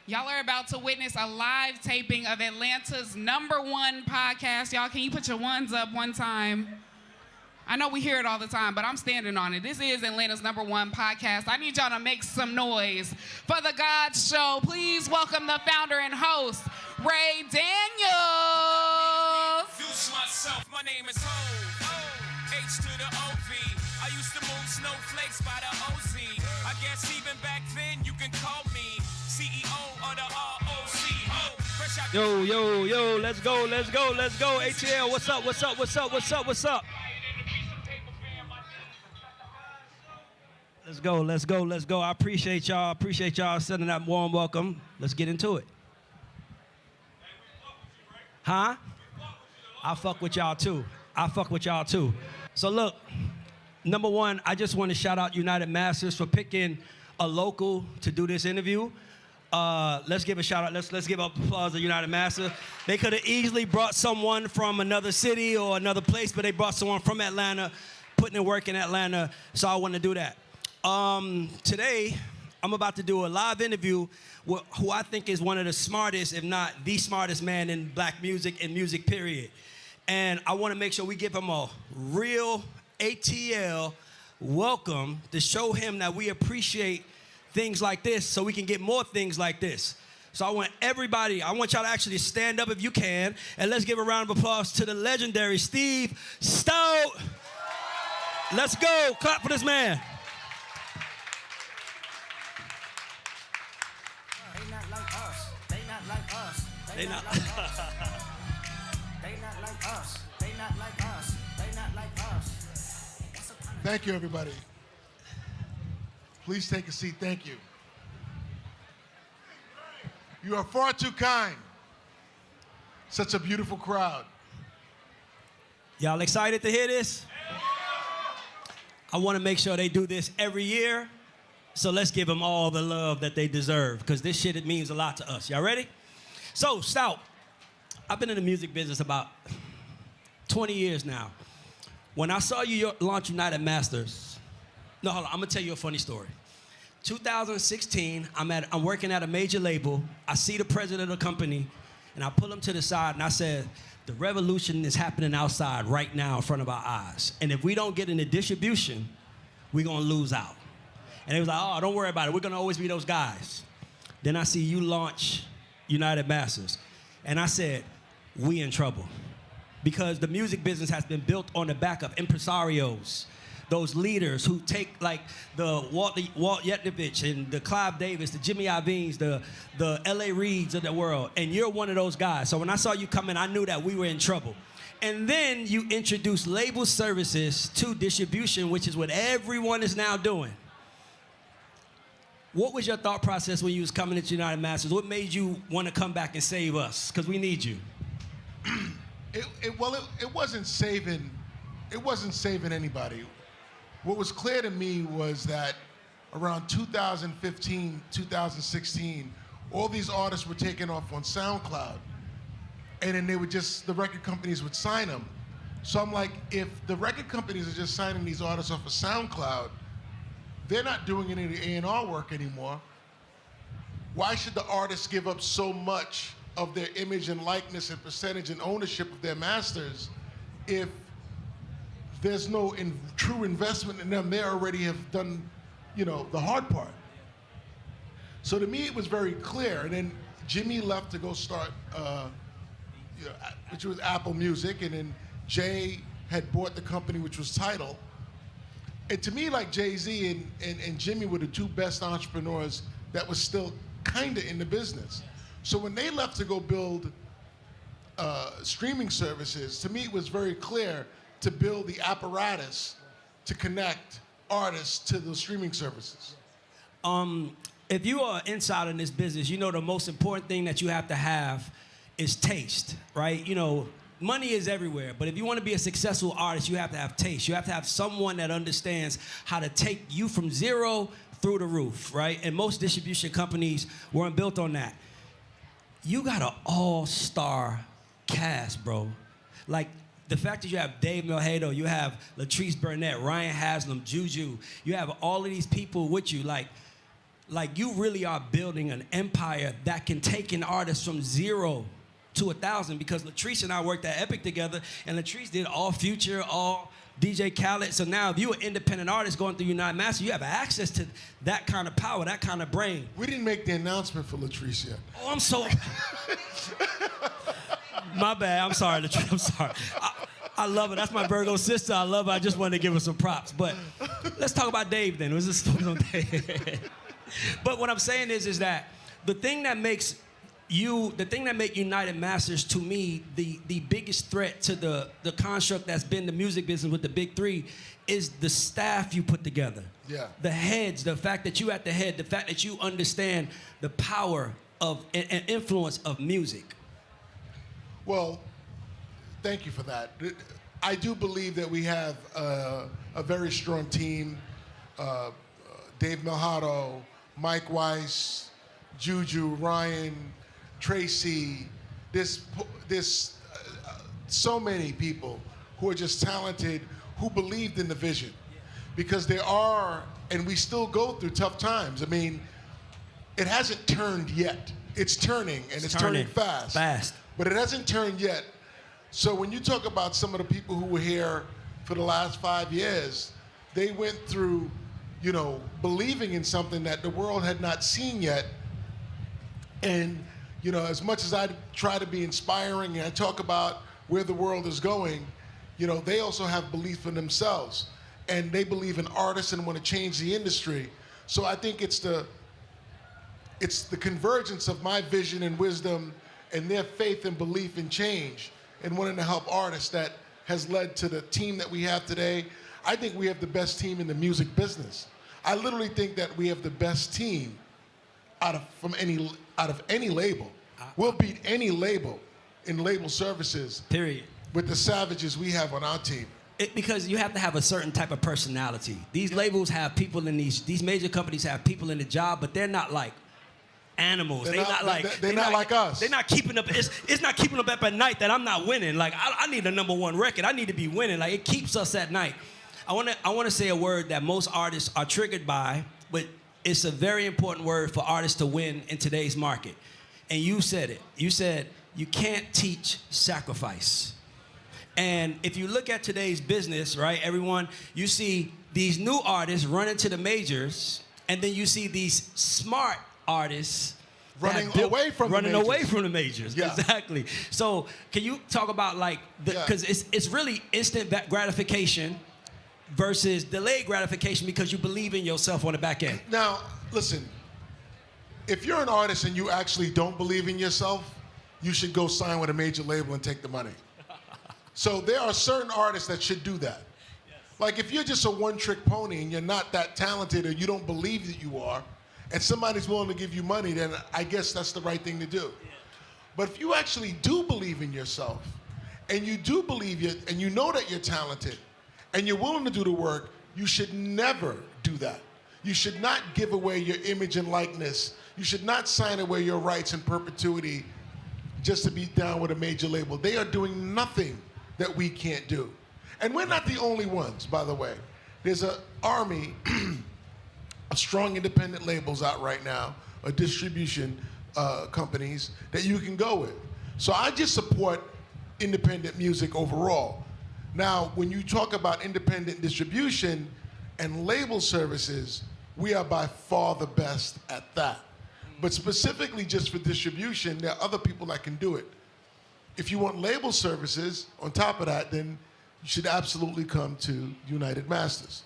Y'all are about to witness a live taping of Atlanta's #1 podcast. Y'all, can you put your ones up one time? I know we hear it all the time, but I'm standing on it. This is Atlanta's #1 podcast. I need y'all to make some noise for The God Show. Please welcome the founder and host, Ray Daniels. Introduce myself, my name is Ho, H to the OV. I used to move snowflakes by the OZ. I guess even back then you can call me CEO of the ROC. Ho, fresh out Yo, let's go. ATL, what's up? Let's go. I appreciate y'all sending that warm welcome. Let's get into it. Huh? I fuck with y'all too. So look, number one, I just want to shout out United Masters for picking a local to do this interview. Let's give a shout out. Let's give up applause to United Masters. They could have easily brought someone from another city or another place, but they brought someone from Atlanta, putting in work in Atlanta. So I want to do that. Today, I'm about to do a live interview with who I think is one of the smartest, if not the smartest man in black music and music period. And I want to make sure we give him a real ATL welcome to show him that we appreciate things like this so we can get more things like this. So I want y'all to actually stand up if you can, and let's give a round of applause to the legendary Steve Stoute. Let's go. Clap for this man. They not like us. Thank you, everybody. Please take a seat. Thank you. You are far too kind. Such a beautiful crowd. Y'all excited to hear this? I want to make sure they do this every year. So let's give them all the love that they deserve, because this shit, it means a lot to us. Y'all ready? So, Stoute, I've been in the music business about 20 years now. When I saw you launch United Masters, no, hold on, I'm gonna tell you a funny story. 2016, I'm working at a major label. I see the president of the company, and I pull him to the side, and I said, the revolution is happening outside right now in front of our eyes. And if we don't get into distribution, we're gonna lose out. And they was like, oh, don't worry about it. We're gonna always be those guys. Then I see you launch United Masters. And I said, we in trouble. Because the music business has been built on the back of impresarios, those leaders who take like the Walt Yetnovich and the Clive Davis, the Jimmy Iovine's, the L.A. Reids of the world. And you're one of those guys. So when I saw you come in, I knew that we were in trouble. And then you introduced label services to distribution, which is what everyone is now doing. What was your thought process when you was coming into United Masters? What made you want to come back and save us? Because we need you. It wasn't saving anybody. What was clear to me was that around 2015, 2016, all these artists were taking off on SoundCloud. And then the record companies would sign them. So I'm like, if the record companies are just signing these artists off of SoundCloud, they're not doing any A&R work anymore. Why should the artists give up so much of their image and likeness and percentage and ownership of their masters if there's no true investment in them? They already have done, the hard part. So to me, it was very clear. And then Jimmy left to go start, which was Apple Music, and then Jay had bought the company, which was Tidal. And to me, like Jay-Z and Jimmy were the two best entrepreneurs that was still kind of in the business. So when they left to go build streaming services, to me it was very clear to build the apparatus to connect artists to those streaming services. If you are inside in this business, you know the most important thing that you have to have is taste, right? Money is everywhere, but if you want to be a successful artist, you have to have taste. You have to have someone that understands how to take you from zero through the roof, right? And most distribution companies weren't built on that. You got an all-star cast, bro. Like, the fact that you have Dave Melhado, you have Latrice Burnett, Ryan Haslam, Juju, you have all of these people with you, like, like you really are building an empire that can take an artist from 0 to 1,000, because Latrice and I worked at Epic together, and Latrice did all Future, all DJ Khaled. So now if you're an independent artist going through United Masters, you have access to that kind of power, that kind of brain. We didn't make the announcement for Latrice yet. Oh, I'm so... My bad, I'm sorry, Latrice, I'm sorry. I love her, that's my Virgo sister, I love her, I just wanted to give her some props. But let's talk about Dave then. Let's just focus on Dave. But what I'm saying is that the thing that makes United Masters, to me, the biggest threat to the construct that's been the music business with the big three is the staff you put together. Yeah. The heads, the fact that you at the head, the fact that you understand the power of and influence of music. Well, thank you for that. I do believe that we have a very strong team. Dave Milhato, Mike Weiss, Juju, Ryan, Tracy, there's so many people who are just talented, who believed in the vision. Because there are, and we still go through tough times. I mean, it hasn't turned yet. It's turning, and it's turning fast. Fast. But it hasn't turned yet. So when you talk about some of the people who were here for the last 5 years, they went through, you know, believing in something that the world had not seen yet. And, you know, as much as I try to be inspiring and I talk about where the world is going, you know, they also have belief in themselves. And they believe in artists and want to change the industry. So I think it's the convergence of my vision and wisdom and their faith and belief in change and wanting to help artists that has led to the team that we have today. I think we have the best team in the music business. I literally think that we have the best team out of any label. We'll beat any label in label services. Period. With the savages we have on our team. Because you have to have a certain type of personality. These labels have people in these major companies have people in the job, but they're not like animals. They're not like us. They're not keeping up. It's not keeping up at night that I'm not winning. Like I need a #1 record. I need to be winning. Like it keeps us at night. I want to say a word that most artists are triggered by, but it's a very important word for artists to win in today's market. And you said it. You said you can't teach sacrifice. And if you look at today's business, right, everyone, you see these new artists running to the majors, and then you see these smart artists running away from the majors. Yeah. Exactly. So can you talk about like, because it's really instant gratification versus delayed gratification because you believe in yourself on the back end. Now, listen, if you're an artist and you actually don't believe in yourself, you should go sign with a major label and take the money. So there are certain artists that should do that. Yes. Like if you're just a one-trick pony and you're not that talented or you don't believe that you are, and somebody's willing to give you money, then I guess that's the right thing to do. Yeah. But if you actually do believe in yourself, and you do believe and you know that you're talented, and you're willing to do the work, you should never do that. You should not give away your image and likeness. You should not sign away your rights in perpetuity just to be down with a major label. They are doing nothing that we can't do. And we're not the only ones, by the way. There's an army of strong independent labels out right now, or distribution companies that you can go with. So I just support independent music overall. Now, when you talk about independent distribution and label services, we are by far the best at that. But specifically just for distribution, there are other people that can do it. If you want label services on top of that, then you should absolutely come to United Masters.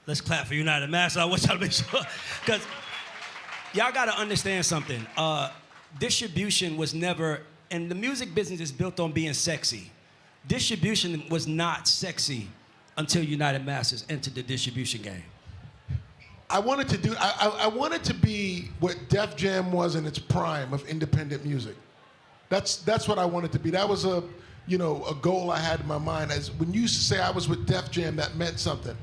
Let's clap for United Masters. I want y'all to make sure, because y'all got to understand something. Distribution was never, and the music business is built on being sexy. Distribution was not sexy until United Masters entered the distribution game. I wanted to be what Def Jam was in its prime of independent music. That's what I wanted to be. That was a goal I had in my mind. As when you used to say I was with Def Jam, that meant something.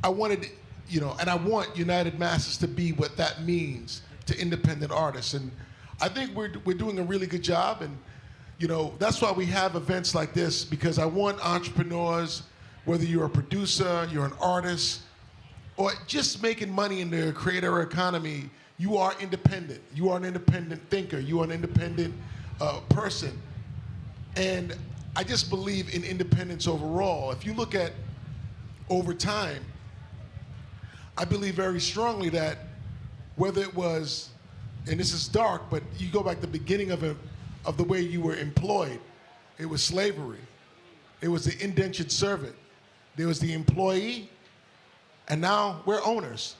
I wanted, and I want United Masters to be what that means to independent artists. And I think we're doing a really good job. And that's why we have events like this, because I want entrepreneurs, whether you're a producer, you're an artist, or just making money in the creator economy, you are independent. You are an independent thinker. You are an independent person. And I just believe in independence overall. If you look at over time, I believe very strongly that whether it was, and this is dark, but you go back to the beginning of the way you were employed, it was slavery. It was the indentured servant. There was the employee, and now we're owners,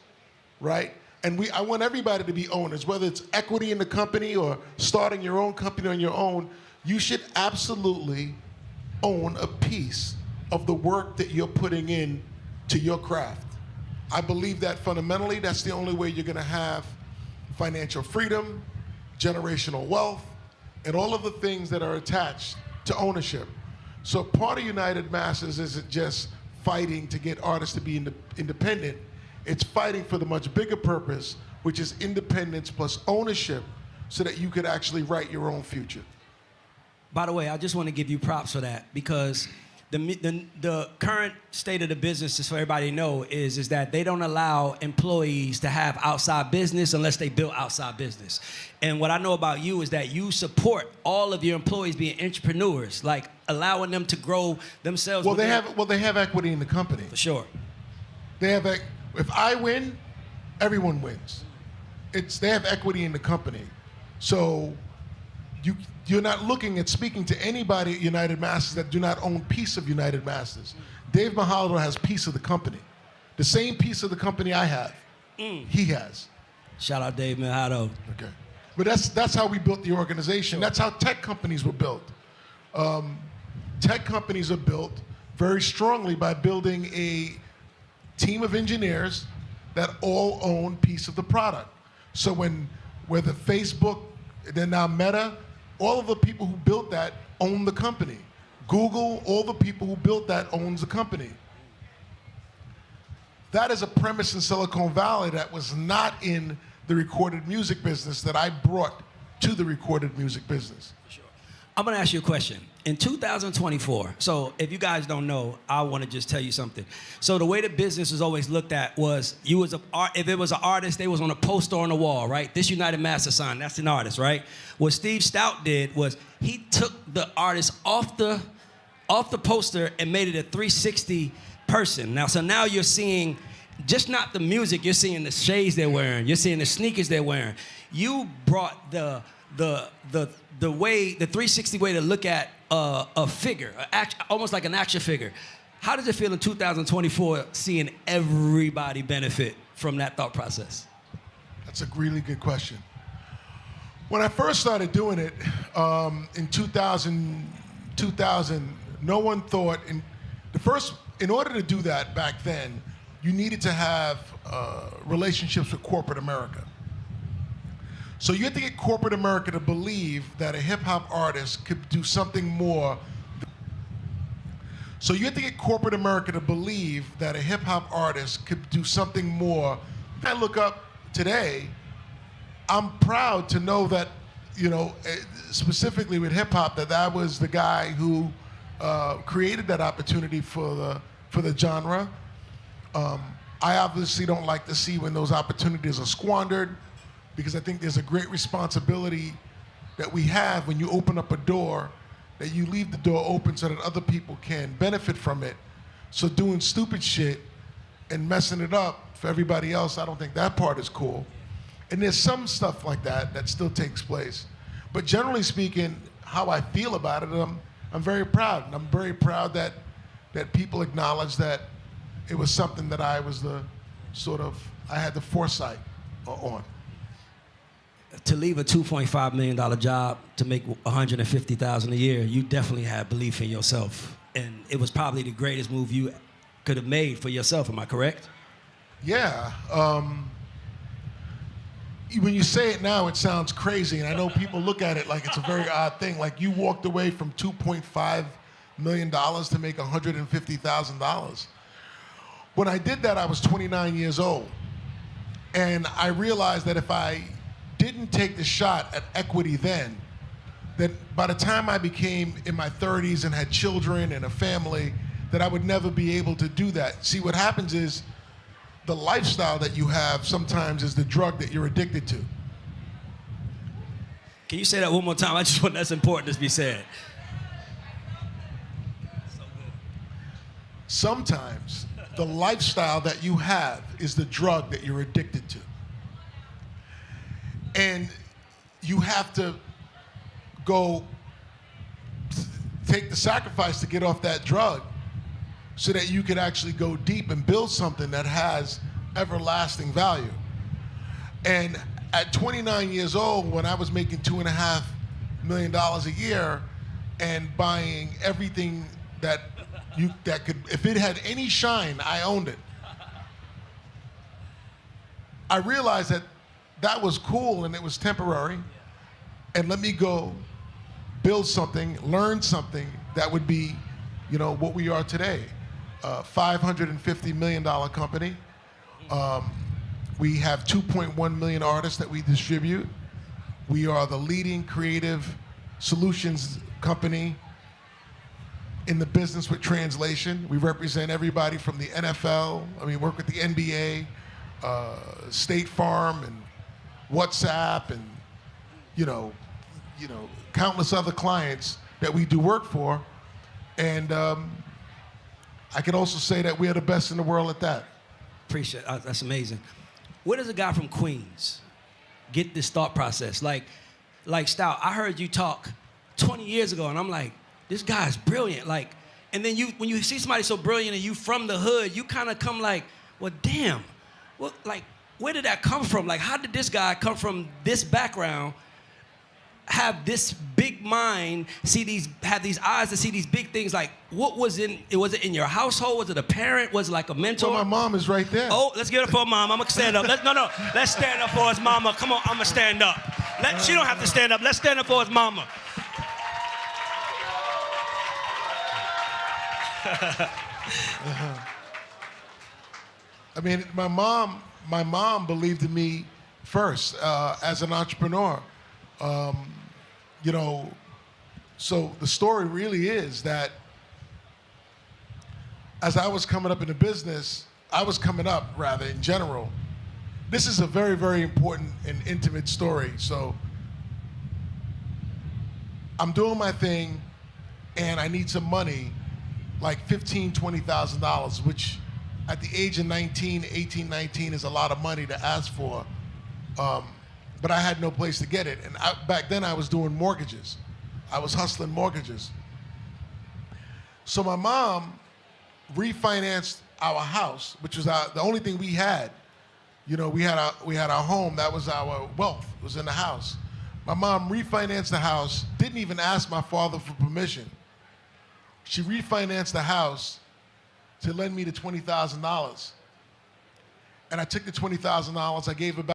right? And I want everybody to be owners, whether it's equity in the company or starting your own company on your own. You should absolutely own a piece of the work that you're putting in to your craft. I believe that fundamentally, that's the only way you're gonna have financial freedom, generational wealth, and all of the things that are attached to ownership. So part of United Masters isn't just fighting to get artists to be independent. It's fighting for the much bigger purpose, which is independence plus ownership, so that you could actually write your own future. By the way, I just want to give you props for that, because the current state of the business, just for everybody to know, is that they don't allow employees to have outside business unless they build outside business. And what I know about you is that you support all of your employees being entrepreneurs, like allowing them to grow themselves. Well, they have equity in the company. For sure. They have, if I win, everyone wins. They have equity in the company. So you're not looking at speaking to anybody at United Masters that do not own piece of United Masters. Dave Mahalo has piece of the company. The same piece of the company I have, he has. Shout out Dave Mahalo. Okay. But that's how we built the organization. That's how tech companies were built. Tech companies are built very strongly by building a team of engineers that all own piece of the product. So whether Facebook, then now Meta, all of the people who built that own the company. Google, all the people who built that owns the company. That is a premise in Silicon Valley that was not in the recorded music business that I brought to the recorded music business. I'm gonna ask you a question. In 2024, so if you guys don't know, I wanna just tell you something. So the way the business was always looked at was, if it was an artist, they was on a poster on the wall, right? This United Master sign, that's an artist, right? What Steve Stout did was he took the artist off the poster and made it a 360 person. So now you're seeing just not the music, you're seeing the shades they're wearing, you're seeing the sneakers they're wearing. You brought the 360 way to look at a figure, almost like an action figure. How does it feel in 2024 seeing everybody benefit from that thought process? That's a really good question. When I first started doing it in 2000, no one thought, in order to do that back then, you needed to have relationships with corporate America. So you had to get corporate America to believe that a hip hop artist could do something more. So you had to get corporate America to believe that a hip hop artist could do something more. When I look up today, I'm proud to know that, specifically with hip hop, that I was the guy who created that opportunity for the genre. I obviously don't like to see when those opportunities are squandered, because I think there's a great responsibility that we have when you open up a door, that you leave the door open so that other people can benefit from it. So doing stupid shit and messing it up for everybody else, I don't think that part is cool. And there's some stuff like that still takes place. But generally speaking, how I feel about it, I'm very proud. And I'm very proud that people acknowledge that it was something that I was I had the foresight on. To leave a $2.5 million job to make $150,000 a year, you definitely had belief in yourself. And it was probably the greatest move you could have made for yourself, am I correct? Yeah. When you say it now, it sounds crazy, and I know people look at it like it's a very odd thing. Like, you walked away from $2.5 million to make $150,000. When I did that, I was 29 years old. And I realized that if I didn't take the shot at equity then, that by the time I became in my 30s and had children and a family, that I would never be able to do that. See, what happens is, the lifestyle that you have sometimes is the drug that you're addicted to. Can you say that one more time? I just want that's important to be said. Sometimes the lifestyle that you have is the drug that you're addicted to. And you have to go take the sacrifice to get off that drug so that you can actually go deep and build something that has everlasting value. And at 29 years old, when I was making $2.5 million a year and buying everything that could, if it had any shine, I owned it. I realized that that was cool and it was temporary, and let me go build something, learn something that would be, what we are today. $550 million company. We have 2.1 million artists that we distribute. We are the leading creative solutions company in the business with translation. We represent everybody from the NFL. Work with the NBA, State Farm, and WhatsApp, and countless other clients that we do work for. And I can also say that we are the best in the world at that. Appreciate it. That's amazing. Where does a guy from Queens get this thought process? Like Stout, I heard you talk 20 years ago, and I'm like, this guy's brilliant. And then when you see somebody so brilliant and you from the hood, you kind of come like, well, damn. Well, where did that come from? How did this guy come from this background, have this big mind, have these eyes to see these big things? What was it in your household? Was it a parent? Was it like a mentor? Well, my mom is right there. Oh, let's give it up for mom. I'm gonna stand up. Let's stand up for his mama. Come on, I'm gonna stand up. She don't have to stand up. Let's stand up for his mama. My mom believed in me first as an entrepreneur. So the story really is that as I was coming up in the business, in general, this is a very, very important and intimate story. So I'm doing my thing and I need some money, like $15,000, $20,000, which at the age of 18, 19 is a lot of money to ask for. But I had no place to get it. And back then I was doing mortgages. I was hustling mortgages. So my mom refinanced our house, which was the only thing we had. We had our home. That was our wealth, was in the house. My mom refinanced the house, didn't even ask my father for permission. She refinanced the house to lend me the $20,000. And I took the $20,000, I gave her back